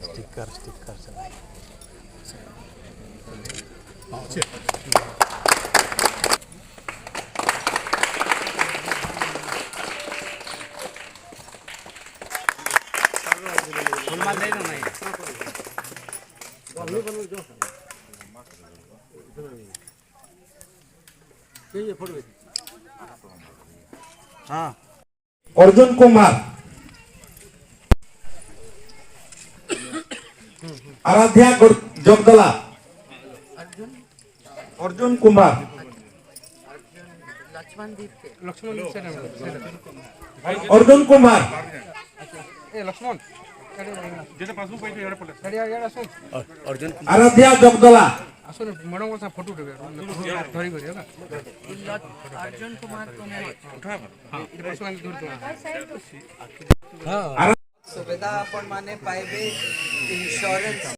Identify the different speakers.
Speaker 1: sticker sticker हाँ
Speaker 2: Arjun Kumar Aaradhya जगदला Arjun Kumar Arjun Kumar Aaradhya जगदला
Speaker 3: madam को photo उठे धरी कर
Speaker 4: अर्जुन कुमार
Speaker 3: हाँ
Speaker 4: सुविधा आपण माने पाइबे इंश्योरेंस